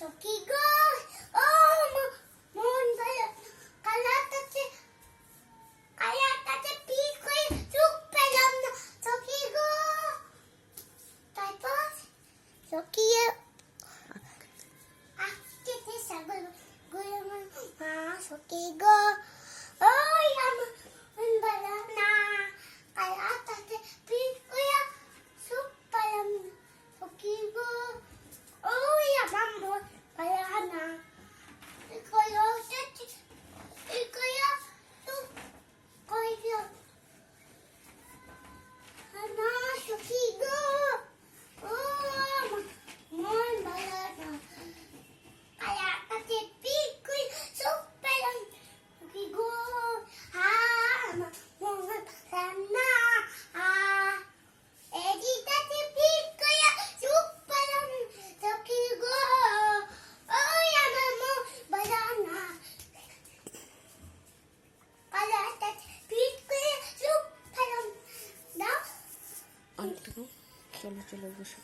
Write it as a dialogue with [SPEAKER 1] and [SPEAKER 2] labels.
[SPEAKER 1] সখী গো ও মন ভালো কালাটাতে পিক হয়ে চুপ পেলাম না সখী গো তারপর সখী আজকে সাগর গুলমন মা সখী গো ওই আমার মন ভালো না কালাটাতে পিক হয়ে চুপ পেলাম না সখী গো ওই আমার মন ভালো না
[SPEAKER 2] চলো চলো বসো।